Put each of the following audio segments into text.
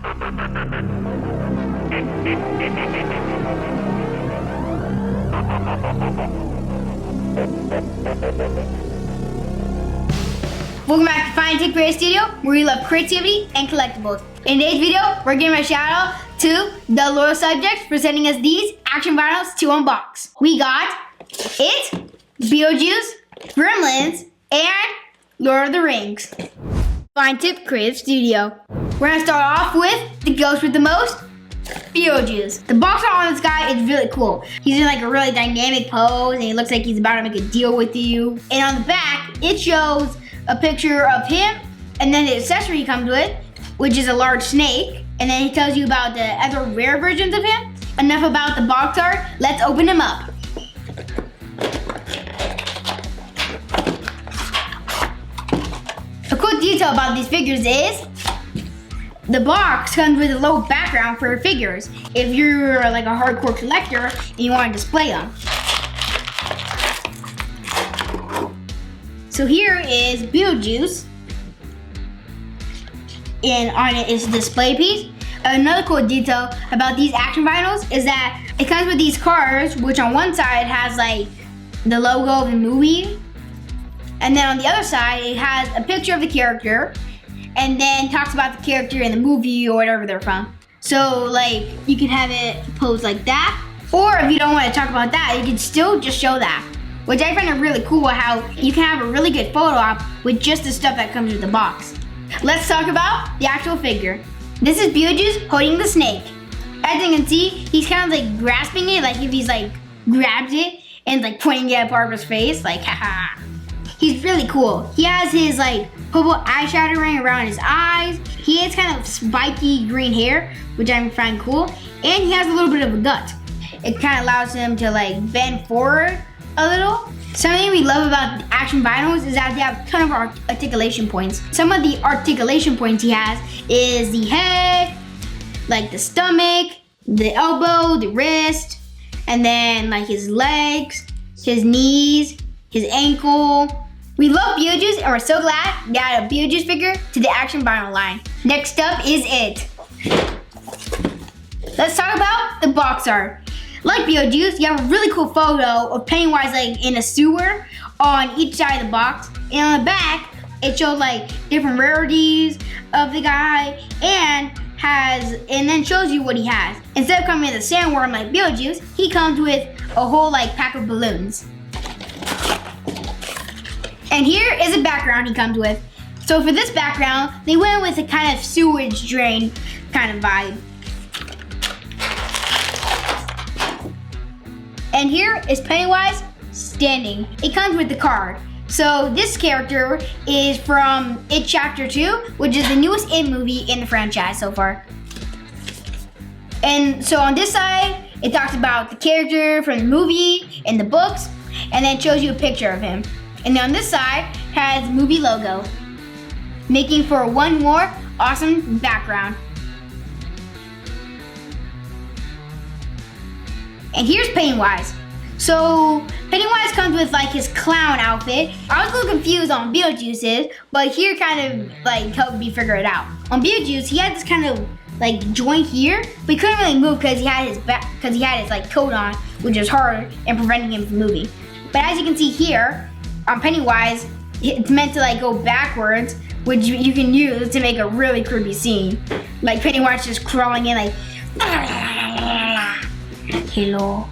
Welcome back to Find Tech Creative Studio, where we love creativity and collectibles. In today's video, we're giving a shout out to the loyal subjects for sending us these action vinyls to unbox. We got It, Beetlejuice, Gremlins, and Lord of the Rings. Find Tech Creative Studio. We're gonna start off with the ghost with the most, Beetlejuice. The box art on this guy is really cool. He's in like a really dynamic pose, and he looks like he's about to make a deal with you. And on the back, it shows a picture of him, and then the accessory he comes with, which is a large snake, and then he tells you about the other rare versions of him. Enough about the box art, let's open him up. A cool detail about these figures is the box comes with a little background for figures if you're like a hardcore collector and you want to display them. So here is Beetlejuice, and on it is a display piece. Another cool detail about these action vinyls is that it comes with these cards, which on one side has like the logo of the movie, and then on the other side it has a picture of the character, and then talks about the character in the movie or whatever they're from. So like you can have it posed like that, or if you don't want to talk about that, you can still just show that. Which I find it really cool how you can have a really good photo op with just the stuff that comes with the box. Let's talk about the actual figure. This is Beetlejuice holding the snake. As you can see, he's kind of like grasping it, like if he's like grabs it and like pointing it at part of his face, like haha. He's really cool. He has his like purple eyeshadow around his eyes. He has kind of spiky green hair, which I find cool. And he has a little bit of a gut. It kind of allows him to like bend forward a little. Something we love about action vinyls is that they have a ton of articulation points. Some of the articulation points he has is the head, like the stomach, the elbow, the wrist, and then like his legs, his knees, his ankle. We love Beetlejuice, and we're so glad to add a Beetlejuice figure to the action vinyl line. Next up is It. Let's talk about the box art. Like Beetlejuice, you have a really cool photo of Pennywise like in a sewer on each side of the box. And on the back, it shows like different rarities of the guy and then shows you what he has. Instead of coming with a sandworm like Beetlejuice, he comes with a whole like pack of balloons. And here is a background he comes with. So for this background, they went with a kind of sewage drain kind of vibe. And here is Pennywise standing. It comes with the card. So this character is from It Chapter 2, which is the newest It movie in the franchise so far. And so on this side, it talks about the character from the movie and the books, and then it shows you a picture of him. And then on this side has the movie logo, making for one more awesome background. And here's Pennywise. So Pennywise comes with like his clown outfit. I was a little confused on Beetlejuice's, but here kind of like helped me figure it out. On Beetlejuice, he had this kind of like joint here, but he couldn't really move because he had his like coat on, which is hard and preventing him from moving. But as you can see here, on Pennywise, it's meant to like go backwards, which you can use to make a really creepy scene. Like Pennywise just crawling in like, hello.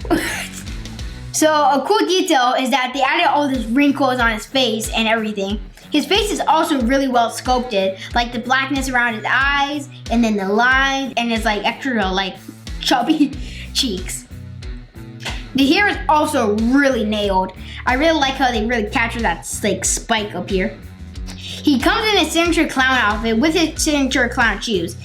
So a cool detail is that they added all these wrinkles on his face and everything. His face is also really well sculpted, like the blackness around his eyes, and then the lines, and his like extra like chubby cheeks. The hair is also really nailed. I really like how they really capture that like spike up here. He comes in his signature clown outfit with his signature clown shoes.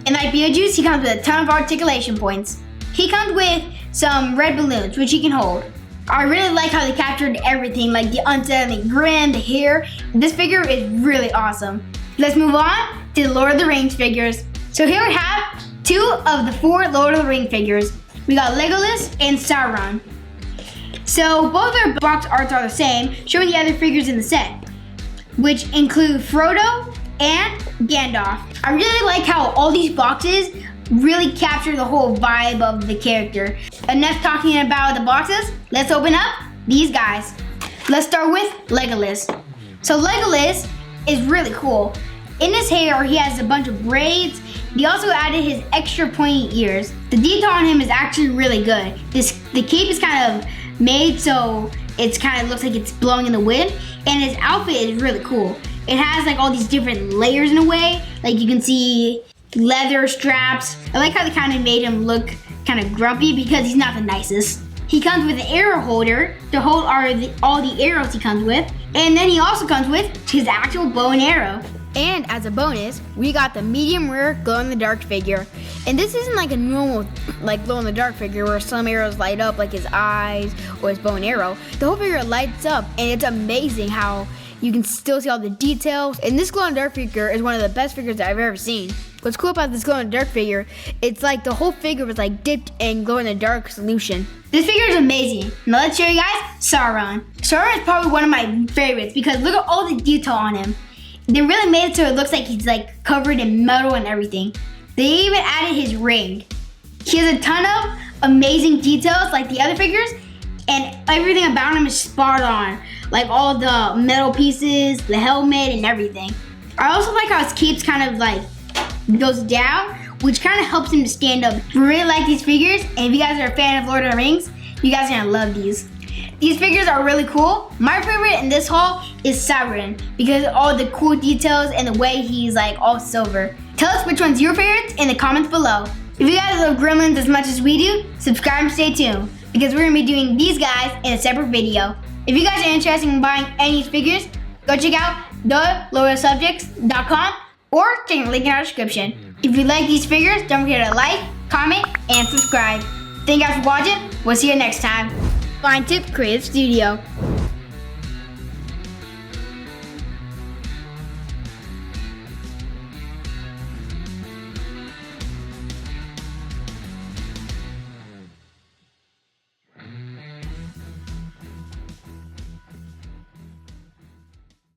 And like Beetlejuice, he comes with a ton of articulation points. He comes with some red balloons, which he can hold. I really like how they captured everything, like the unsettling grin, the hair. This figure is really awesome. Let's move on to the Lord of the Rings figures. So here we have 2 of the 4 Lord of the Rings figures. We got Legolas and Sauron. So both their box arts are the same, showing the other figures in the set, which include Frodo, and Gandalf. I really like how all these boxes really capture the whole vibe of the character. Enough talking about the boxes, let's open up these guys. Let's start with Legolas. So Legolas is really cool. In his hair, he has a bunch of braids. He also added his extra pointy ears. The detail on him is actually really good. The cape is kind of made so it kind of looks like it's blowing in the wind, and his outfit is really cool. It has like all these different layers in a way. Like you can see leather straps. I like how they kind of made him look kind of grumpy because he's not the nicest. He comes with an arrow holder to hold all the arrows he comes with. And then he also comes with his actual bow and arrow. And as a bonus, we got the medium rare glow-in-the-dark figure. And this isn't like a normal like glow-in-the-dark figure where some arrows light up like his eyes or his bow and arrow. The whole figure lights up, and it's amazing how you can still see all the details. And this glow-in-the-dark figure is one of the best figures that I've ever seen. What's cool about this glow-in-the-dark figure, it's like the whole figure was like dipped in glow-in-the-dark solution. This figure is amazing. Now let's show you guys Sauron. Sauron is probably one of my favorites because look at all the detail on him. They really made it so it looks like he's like covered in metal and everything. They even added his ring. He has a ton of amazing details like the other figures, and everything about him is spot on. Like all the metal pieces, the helmet, and everything. I also like how his cape's kind of like goes down, which kind of helps him to stand up. I really like these figures, and if you guys are a fan of Lord of the Rings, you guys are gonna love these. These figures are really cool. My favorite in this haul is Sauron because of all the cool details and the way he's like all silver. Tell us which one's your favorites in the comments below. If you guys love Gremlins as much as we do, subscribe and stay tuned because we're gonna be doing these guys in a separate video. If you guys are interested in buying any of these figures, go check out theloyalsubjects.com or check the link in our description. If you like these figures, don't forget to like, comment, and subscribe. Thank you guys for watching. We'll see you next time. Fine Tip Creative Studio.